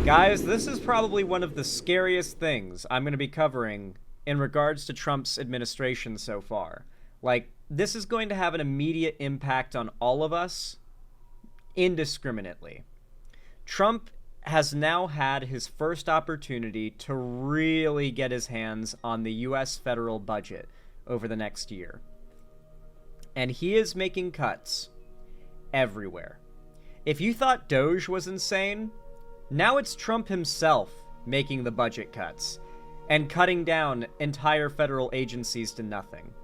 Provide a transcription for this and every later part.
Guys, this is probably one of the scariest things I'm going to be covering in regards to Trump's administration so far. Like, this is going to have an immediate impact on all of us indiscriminately. Trump has now had his first opportunity to really get his hands on the U.S. federal budget over the next year. And he is making cuts everywhere. If you thought Doge was insane, now it's Trump himself making the budget cuts and cutting down entire federal agencies to nothing.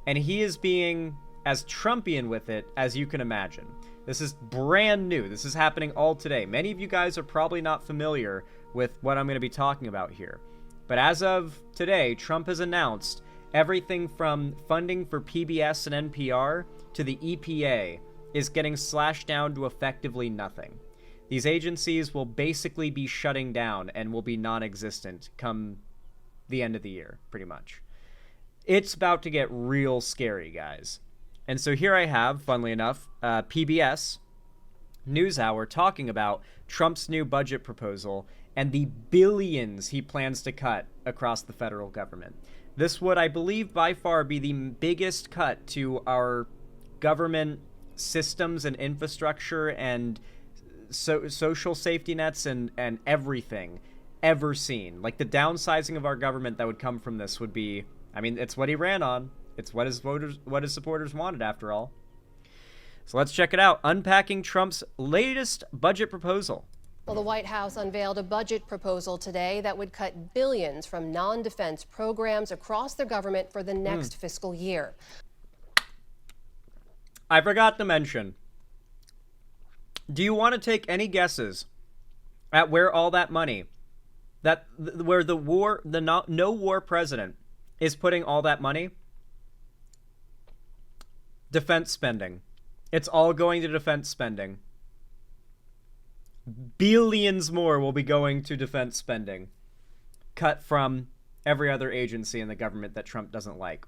And he is being as Trumpian with it as you can imagine. This is brand new. This is happening all today. Many of you guys are probably not familiar with what I'm going to be talking about here. But as of today, Trump has announced everything from funding for PBS and NPR to the EPA is getting slashed down to effectively nothing. These agencies will basically be shutting down and will be non-existent come the end of the year, pretty much. It's about to get real scary, guys. And so here I have, funnily enough, PBS NewsHour talking about Trump's new budget proposal and the billions he plans to cut across the federal government. This would, I believe, by far be the biggest cut to our government systems and infrastructure and social safety nets and everything ever seen. Like, the downsizing of our government that would come from this would be, I mean, it's what he ran on. It's what his supporters wanted, after all. So let's check it out. Unpacking Trump's latest budget proposal. Well, the White House unveiled a budget proposal today that would cut billions from non-defense programs across the government for the next fiscal year. I forgot to mention, do you want to take any guesses at where all that money, where the no war president is putting all that money? Defense spending. It's all going to defense spending. Billions more will be going to defense spending, cut from every other agency in the government that Trump doesn't like.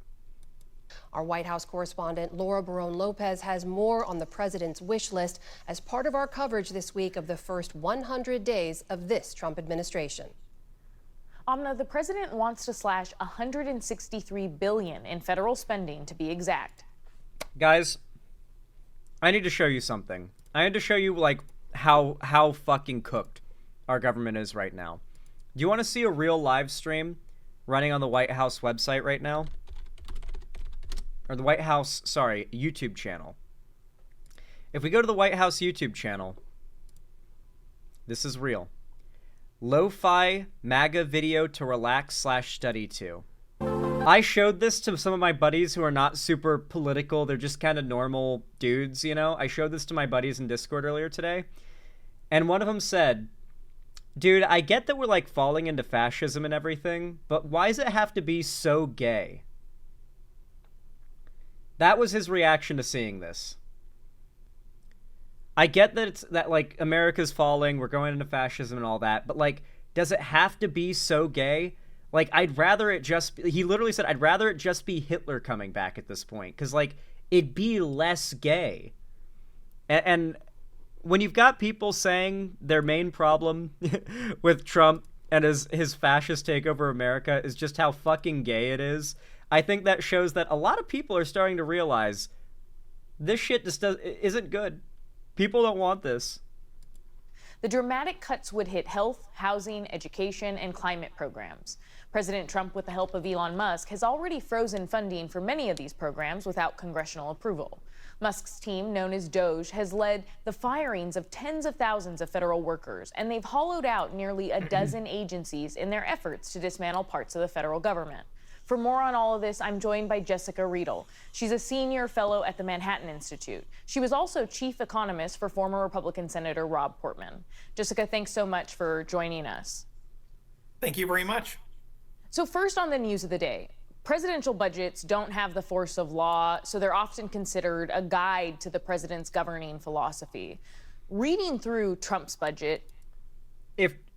Our White House correspondent Laura Barone-Lopez has more on the president's wish list as part of our coverage this week of the first 100 days of this Trump administration. Amna, the president wants to slash $163 billion in federal spending, to be exact. Guys, I need to show you something. I need to show you, like, how fucking cooked our government is right now. Do you want to see a real live stream running on the White House website right now? Or the White House, sorry, YouTube channel. If we go to the White House YouTube channel, this is real. Lo-fi MAGA video to relax/study to. I showed this to some of my buddies who are not super political. They're just kind of normal dudes, you know? I showed this to my buddies in Discord earlier today. And one of them said, dude, I get that we're, like, falling into fascism and everything, but why does it have to be so gay? That was his reaction to seeing this. I get that like, America's falling, we're going into fascism and all that, but, like, does it have to be so gay? Like, I'd rather it just he literally said, I'd rather it just be Hitler coming back at this point, because, like, it'd be less gay. And when you've got people saying their main problem with Trump and his fascist takeover of America is just how fucking gay it is, I think that shows that a lot of people are starting to realize this shit just isn't good. People don't want this. The dramatic cuts would hit health, housing, education, and climate programs. President Trump, with the help of Elon Musk, has already frozen funding for many of these programs without congressional approval. Musk's team, known as Doge, has led the firings of tens of thousands of federal workers, and they've hollowed out nearly a dozen agencies in their efforts to dismantle parts of the federal government. For more on all of this, I'm joined by Jessica Reedle. She's a senior fellow at the Manhattan Institute. She was also chief economist for former Republican Senator Rob Portman. Jessica, thanks so much for joining us. Thank you very much. So first, on the news of the day, presidential budgets don't have the force of law, so they're often considered a guide to the president's governing philosophy. Reading through Trump's budget...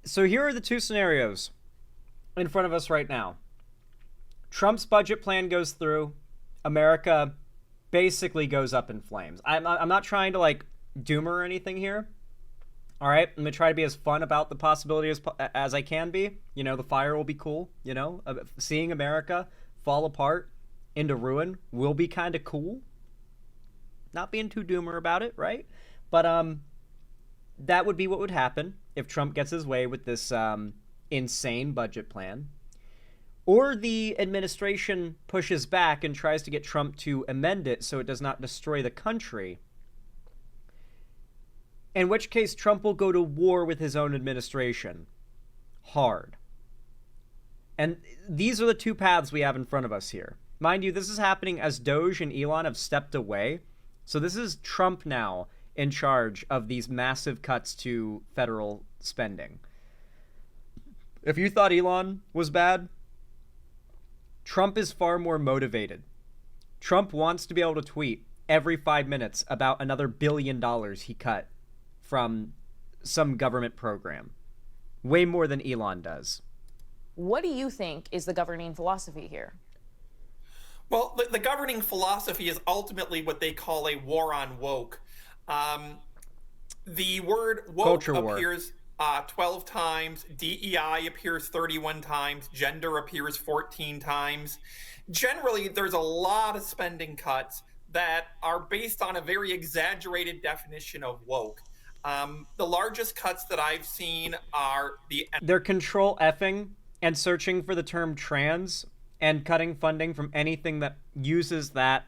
So here are the two scenarios in front of us right now. Trump's budget plan goes through. America basically goes up in flames. I'm not trying to, like, doom or anything here. All right, I'm gonna try to be as fun about the possibility as I can be. You know, the fire will be cool. You know, seeing America fall apart into ruin will be kind of cool. Not being too doomer about it, right? But that would be what would happen if Trump gets his way with this insane budget plan. Or the administration pushes back and tries to get Trump to amend it so it does not destroy the country. In which case, Trump will go to war with his own administration. Hard. And these are the two paths we have in front of us here. Mind you, this is happening as Doge and Elon have stepped away. So this is Trump now in charge of these massive cuts to federal spending. If you thought Elon was bad, Trump is far more motivated. Trump wants to be able to tweet every 5 minutes about another $1 billion he cut from some government program. Way more than Elon does. What do you think is the governing philosophy here? Well, the governing philosophy is ultimately what they call a war on woke. The word woke Culture war. appears 12 times, DEI appears 31 times, gender appears 14 times. Generally, there's a lot of spending cuts that are based on a very exaggerated definition of woke. The largest cuts that I've seen are They're control effing and searching for the term trans and cutting funding from anything that uses that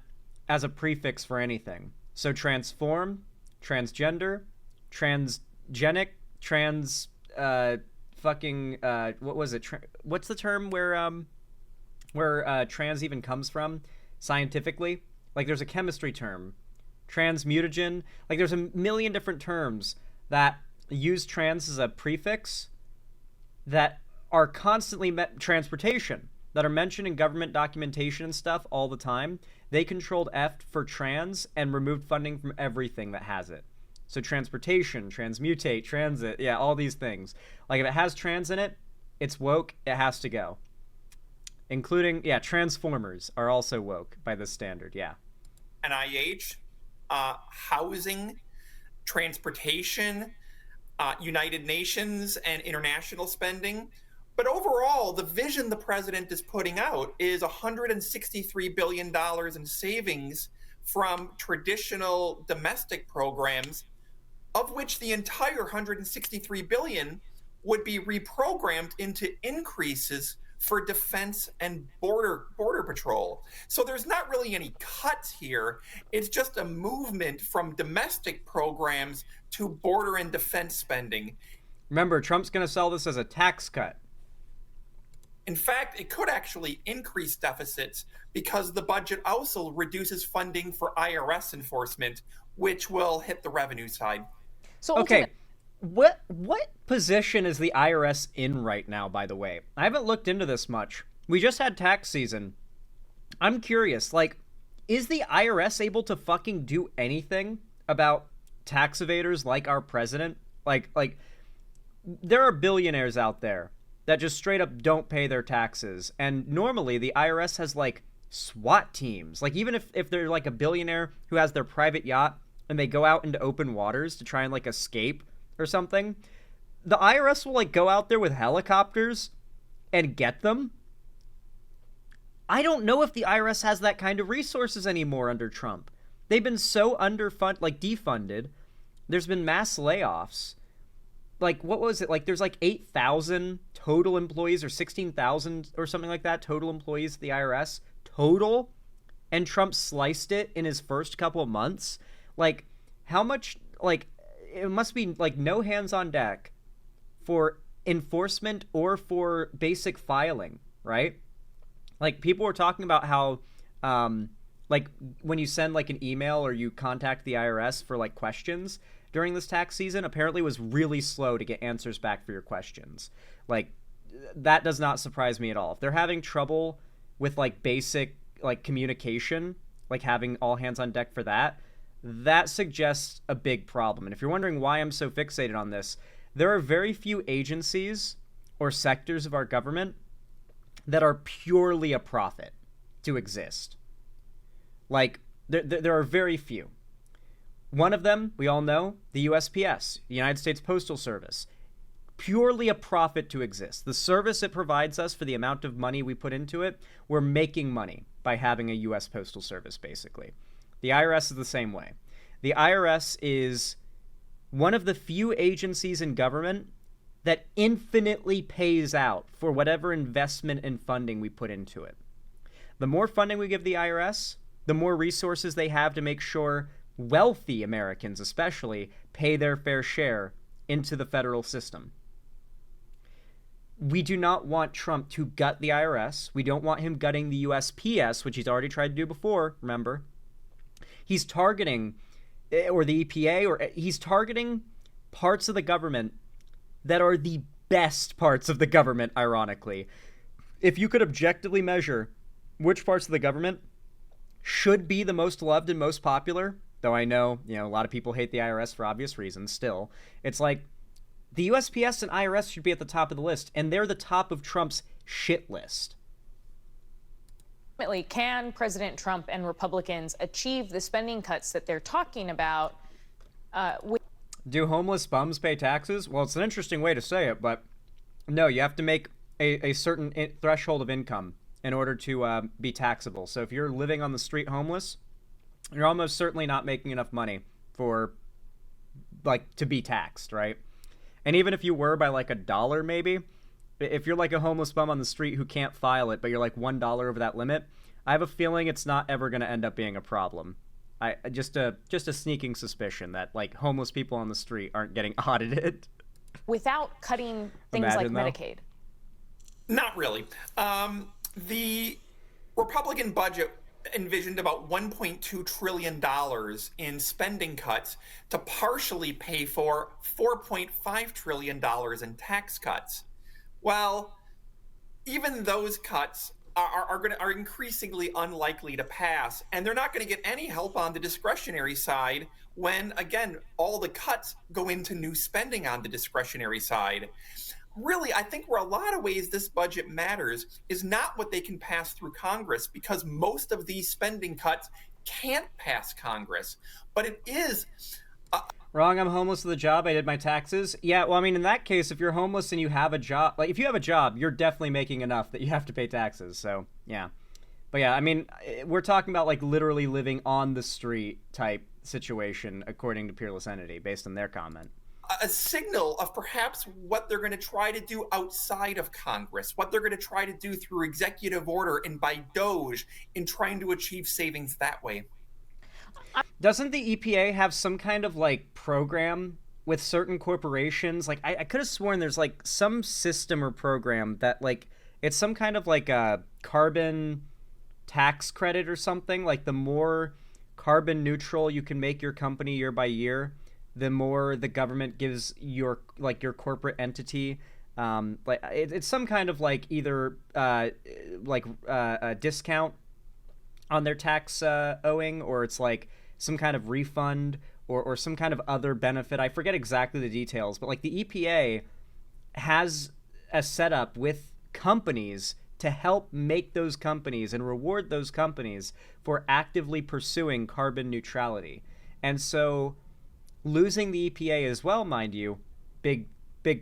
as a prefix for anything. So transform, transgender, transgenic, what was it? What's the term where trans even comes from scientifically? Like there's a chemistry term, transmutagen. Like there's a million different terms that use trans as a prefix that are constantly transportation, that are mentioned in government documentation and stuff all the time. They controlled F for trans and removed funding from everything that has it. So transportation, transmutate, transit, yeah, all these things. Like if it has trans in it, it's woke, it has to go. Including, yeah, transformers are also woke by this standard, yeah. NIH, housing, transportation, United Nations, and international spending. But overall, the vision the president is putting out is $163 billion in savings from traditional domestic programs, of which the entire $163 billion would be reprogrammed into increases for defense and border patrol. So there's not really any cuts here. It's just a movement from domestic programs to border and defense spending. Remember, Trump's going to sell this as a tax cut. In fact, it could actually increase deficits because the budget also reduces funding for IRS enforcement, which will hit the revenue side. So okay, what position is the IRS in right now, by the way? I haven't looked into this much. We just had tax season. I'm curious, like, is the IRS able to fucking do anything about tax evaders like our president? Like there are billionaires out there that just straight up don't pay their taxes. And normally the IRS has like SWAT teams. Like even if they're like a billionaire who has their private yacht and they go out into open waters to try and like escape or something, the IRS will like go out there with helicopters and get them. I don't know if the IRS has that kind of resources anymore under Trump. They've been so defunded. There's been mass layoffs. Like, what was it? Like, there's like 8,000 total employees or 16,000 or something like that total employees at the IRS total. And Trump sliced it in his first couple of months. Like, how much, like, it must be like no hands on deck for enforcement or for basic filing, right? Like, people were talking about how, like, when you send like an email or you contact the IRS for like questions during this tax season, apparently was really slow to get answers back for your questions. Like, that does not surprise me at all. If they're having trouble with like basic like communication, like having all hands on deck for that, that suggests a big problem. And if you're wondering why I'm so fixated on this, there are very few agencies or sectors of our government that are purely a profit to exist. Like, there are very few. One of them, we all know, the USPS, the United States Postal Service. Purely a profit to exist. The service it provides us for the amount of money we put into it, we're making money by having a U.S. Postal Service, basically. The IRS is the same way. The IRS is one of the few agencies in government that infinitely pays out for whatever investment and funding we put into it. The more funding we give the IRS, the more resources they have to make sure wealthy Americans especially pay their fair share into the federal system. We do not want Trump to gut the IRS. We don't want him gutting the USPS, which he's already tried to do before, remember. He's targeting, or the EPA, or he's targeting parts of the government that are the best parts of the government, ironically. If you could objectively measure which parts of the government should be the most loved and most popular, though I know, a lot of people hate the IRS for obvious reasons still, it's like the USPS and IRS should be at the top of the list, and they're the top of Trump's shit list. Ultimately, can President Trump and Republicans achieve the spending cuts that they're talking about? Do homeless bums pay taxes? Well, it's an interesting way to say it, but no, you have to make a certain threshold of income in order to be taxable. So if you're living on the street homeless, you're almost certainly not making enough money for, to be taxed, right? And even if you were by $1 maybe, if you're like a homeless bum on the street who can't file it, but you're $1 over that limit, I have a feeling it's not ever going to end up being a problem. Just a sneaking suspicion that homeless people on the street aren't getting audited. Without cutting things Imagine, like though. Medicaid. Not really. The Republican budget envisioned about $1.2 trillion in spending cuts to partially pay for $4.5 trillion in tax cuts. Well, even those cuts are increasingly unlikely to pass, and they're not going to get any help on the discretionary side when, again, all the cuts go into new spending on the discretionary side. Really, I think where a lot of ways this budget matters is not what they can pass through Congress, because most of these spending cuts can't pass Congress. But it is... Wrong, I'm homeless with a job, I did my taxes. Yeah, well, I mean, in that case, if you're homeless and you have a job, if you have a job, you're definitely making enough that you have to pay taxes, so, yeah. But yeah, I mean, we're talking about, literally living on the street type situation, according to Peerless Entity, based on their comment. A signal of perhaps what they're going to try to do outside of Congress, what they're going to try to do through executive order and by Doge in trying to achieve savings that way. Doesn't the EPA have some kind of program with certain corporations? I could have sworn there's some system or program that it's some kind of a carbon tax credit or something. The more carbon neutral you can make your company year by year, the more the government gives your corporate entity. It's some kind of either a discount on their tax owing, or it's some kind of refund or some kind of other benefit. I forget exactly the details, but the EPA has a setup with companies to help make those companies and reward those companies for actively pursuing carbon neutrality. And so losing the EPA as well, mind you, big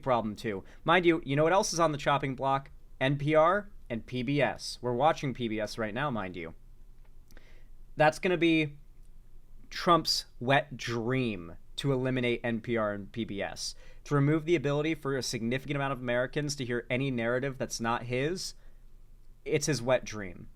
problem too. Mind you, you know what else is on the chopping block? NPR and PBS. We're watching PBS right now, mind you. That's going to be Trump's wet dream, to eliminate NPR and PBS. To remove the ability for a significant amount of Americans to hear any narrative that's not his, it's his wet dream.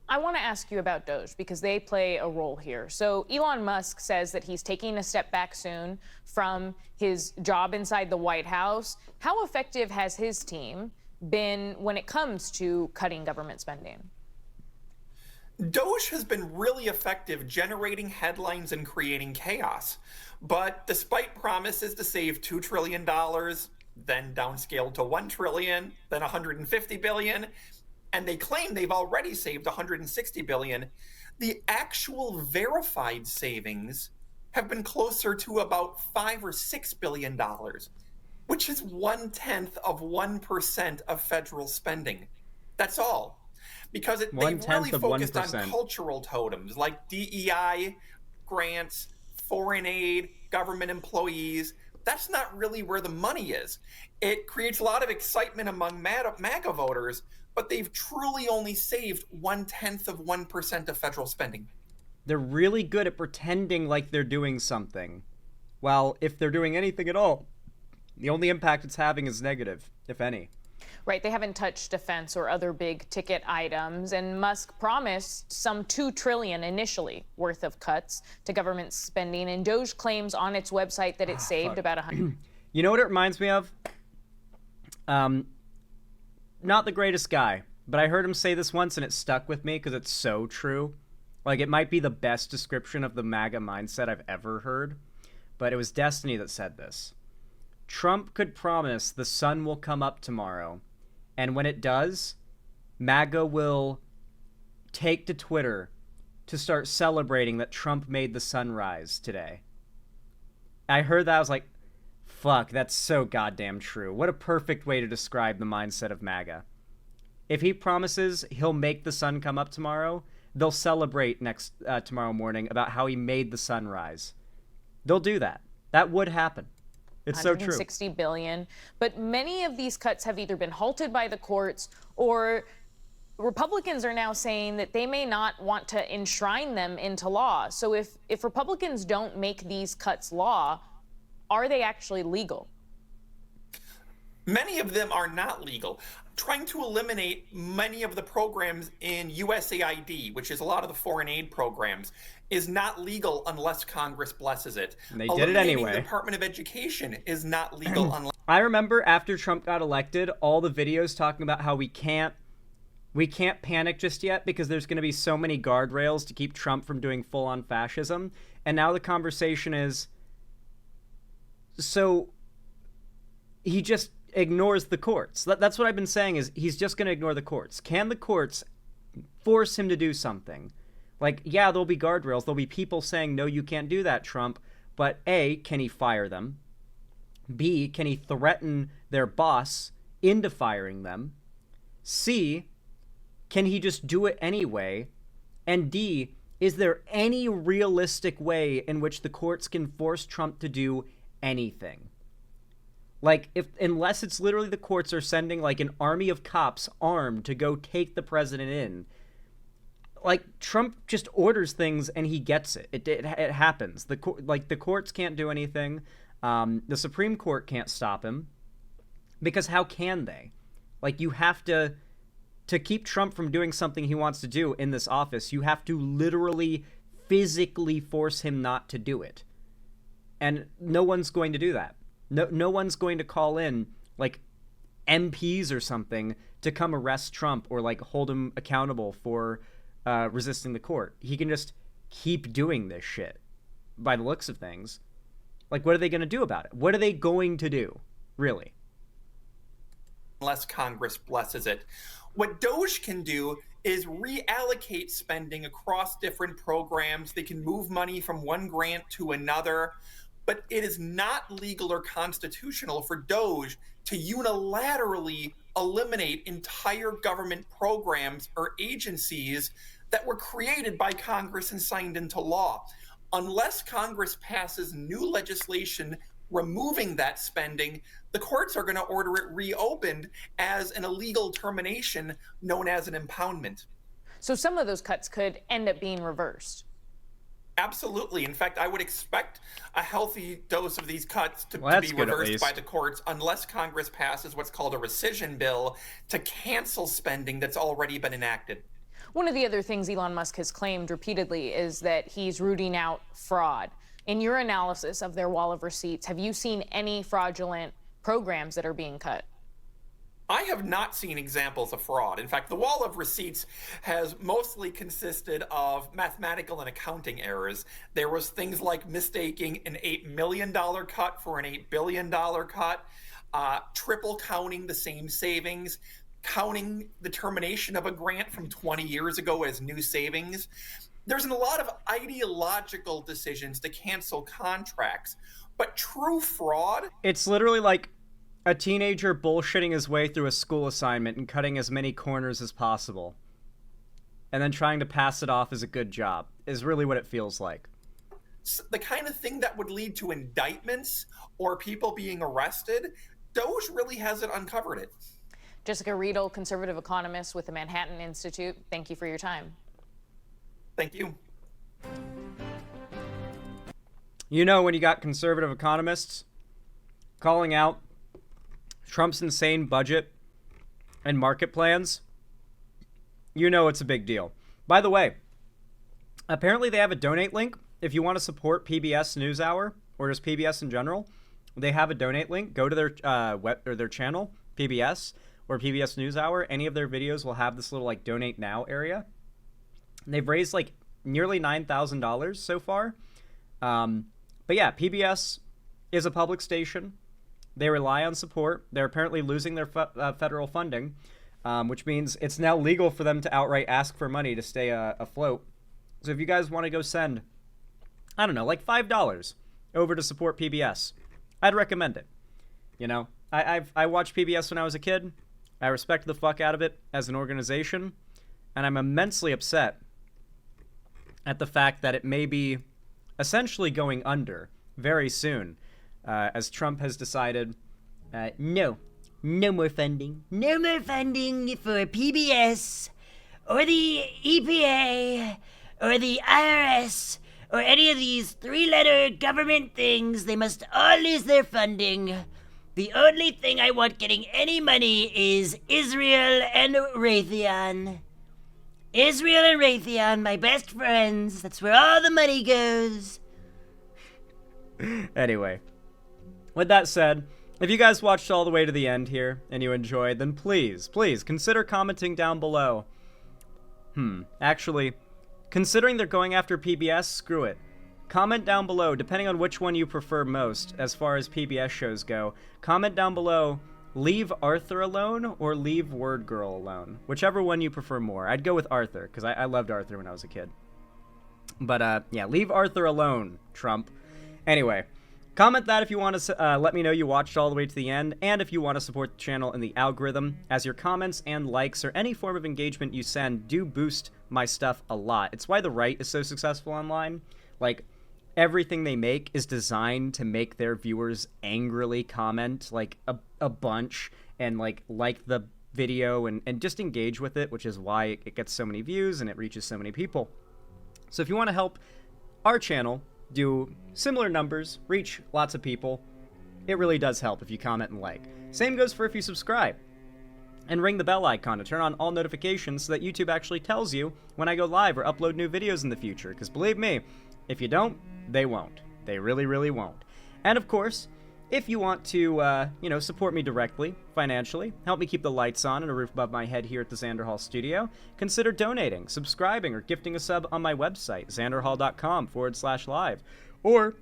I want to ask you about Doge because they play a role here. So Elon Musk says that he's taking a step back soon from his job inside the White House. How effective has his team been when it comes to cutting government spending? Doge has been really effective generating headlines and creating chaos. But despite promises to save $2 trillion, then downscaled to $1 trillion, then $150 billion, and they claim they've already saved $160 billion, the actual verified savings have been closer to about $5 or $6 billion, which is 0.1% of federal spending. That's all. Because they've really focused on cultural totems like DEI grants, foreign aid, government employees. That's not really where the money is. It creates a lot of excitement among MAGA voters, but they've truly only saved 0.1% of federal spending. They're really good at pretending like they're doing something. While if they're doing anything at all, the only impact it's having is negative, if any. Right, they haven't touched defense or other big ticket items, and Musk promised some $2 trillion initially worth of cuts to government spending, and Doge claims on its website that it saved about 100. You know what it reminds me of? Not the greatest guy, but I heard him say this once and it stuck with me because it's so true. Like, it might be the best description of the MAGA mindset I've ever heard, but it was Destiny that said this. Trump could promise the sun will come up tomorrow, and when it does, MAGA will take to Twitter to start celebrating that Trump made the sun rise today. I heard that, I was like, fuck, that's so goddamn true. What a perfect way to describe the mindset of MAGA. If he promises he'll make the sun come up tomorrow, they'll celebrate tomorrow morning about how he made the sun rise. They'll do that. That would happen. It's so true. $160 billion. But many of these cuts have either been halted by the courts, or Republicans are now saying that they may not want to enshrine them into law. So if Republicans don't make these cuts law, are they actually legal? Many of them are not legal. Trying to eliminate many of the programs in USAID, which is a lot of the foreign aid programs, is not legal unless Congress blesses it. And they did it anyway. The Department of Education is not legal unless... I remember after Trump got elected, all the videos talking about how we can't panic just yet because there's going to be so many guardrails to keep Trump from doing full-on fascism. And now the conversation is, so he just ignores the courts. That's what I've been saying, is he's just going to ignore the courts. Can the courts force him to do something? Like, yeah, there'll be guardrails. There'll be people saying, no, you can't do that, Trump. But A, can he fire them? B, can he threaten their boss into firing them? C, can he just do it anyway? And D, is there any realistic way in which the courts can force Trump to do anything? Like, unless it's literally the courts are sending, like, an army of cops armed to go take the president in, like, Trump just orders things and he gets it. It happens. The courts can't do anything. The Supreme Court can't stop him, because how can they? Like, you have to keep Trump from doing something he wants to do in this office, you have to literally physically force him not to do it. And no one's going to do that. No one's going to call in, like, MPs or something to come arrest Trump or, like, hold him accountable for resisting the court. He can just keep doing this shit by the looks of things. Like, what are they going to do about it? What are they going to do, really? Unless Congress blesses it. What Doge can do is reallocate spending across different programs. They can move money from one grant to another. But it is not legal or constitutional for Doge to unilaterally eliminate entire government programs or agencies that were created by Congress and signed into law. Unless Congress passes new legislation removing that spending, the courts are going to order it reopened as an illegal termination known as an impoundment. So some of those cuts could end up being reversed. Absolutely. In fact, I would expect a healthy dose of these cuts to be reversed by the courts unless Congress passes what's called a rescission bill to cancel spending that's already been enacted. One of the other things Elon Musk has claimed repeatedly is that he's rooting out fraud. In your analysis of their wall of receipts, have you seen any fraudulent programs that are being cut? I have not seen examples of fraud. In fact, the wall of receipts has mostly consisted of mathematical and accounting errors. There was things like mistaking an $8 million cut for an $8 billion cut, triple counting the same savings, counting the termination of a grant from 20 years ago as new savings. There's a lot of ideological decisions to cancel contracts, but true fraud... It's literally like a teenager bullshitting his way through a school assignment and cutting as many corners as possible, and then trying to pass it off as a good job, is really what it feels like. the kind of thing that would lead to indictments or people being arrested, Doge really hasn't uncovered it. Jessica Reedle, conservative economist with the Manhattan Institute, thank you for your time. Thank you. You know, when you got conservative economists calling out Trump's insane budget and market plans, you know it's a big deal. By the way, apparently they have a donate link if you want to support PBS NewsHour or just PBS in general. They have a donate link. Go to their web or their channel, PBS or PBS NewsHour. Any of their videos will have this little like donate now area. They've raised like nearly $9,000 so far. But yeah, PBS is a public station. They rely on support. They're apparently losing their federal funding, which means it's now legal for them to outright ask for money to stay afloat. So if you guys want to go send, I don't know, like $5 over to support PBS, I'd recommend it. You know, I watched PBS when I was a kid. I respect the fuck out of it as an organization, and I'm immensely upset at the fact that it may be essentially going under very soon, as Trump has decided, no more funding. No more funding for PBS, or the EPA, or the IRS, or any of these three-letter government things. They must all lose their funding. The only thing I want getting any money is Israel and Raytheon. Israel and Raytheon, my best friends. That's where all the money goes. Anyway, with that said, if you guys watched all the way to the end here and you enjoyed, then please consider commenting down below. Actually, considering they're going after PBS, screw it. Comment down below, depending on which one you prefer most as far as PBS shows go. Comment down below, leave Arthur alone or leave Word Girl alone. Whichever one you prefer more. I'd go with Arthur, because I loved Arthur when I was a kid. But, yeah, leave Arthur alone, Trump. Anyway, comment that if you want to let me know you watched all the way to the end, and if you want to support the channel in the algorithm, as your comments and likes or any form of engagement you send do boost my stuff a lot. It's why the right is so successful online. Like, everything they make is designed to make their viewers angrily comment, like, a bunch, and, like the video, and just engage with it, which is why it gets so many views and it reaches so many people. So if you want to help our channel do similar numbers, reach lots of people, it really does help if you comment and like. Same goes for if you subscribe. And ring the bell icon to turn on all notifications so that YouTube actually tells you when I go live or upload new videos in the future. Because believe me, if you don't, they won't. They really, really won't. And of course, if you want to, support me directly, financially, help me keep the lights on and a roof above my head here at the Xander Hall studio, consider donating, subscribing, or gifting a sub on my website, xanderhall.com/live. Or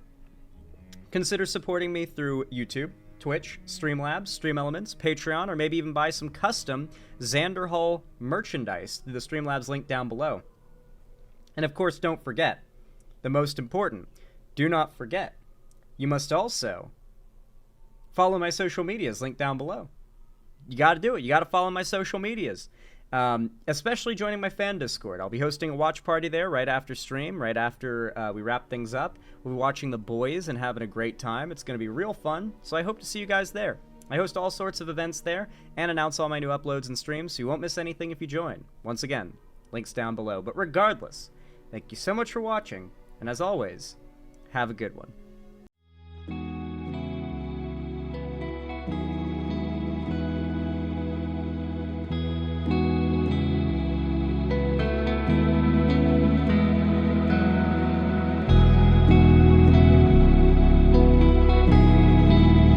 consider supporting me through YouTube, Twitch, Streamlabs, Stream Elements, Patreon, or maybe even buy some custom Xander Hall merchandise through the Streamlabs link down below. And of course, don't forget, the most important, do not forget, you must also follow my social medias, linked down below. You got to do it. You got to follow my social medias, especially joining my fan Discord. I'll be hosting a watch party there right after stream, right after we wrap things up. We'll be watching The Boys and having a great time. It's going to be real fun, so I hope to see you guys there. I host all sorts of events there and announce all my new uploads and streams, so you won't miss anything if you join. Once again, links down below. But regardless, thank you so much for watching, and as always, have a good one.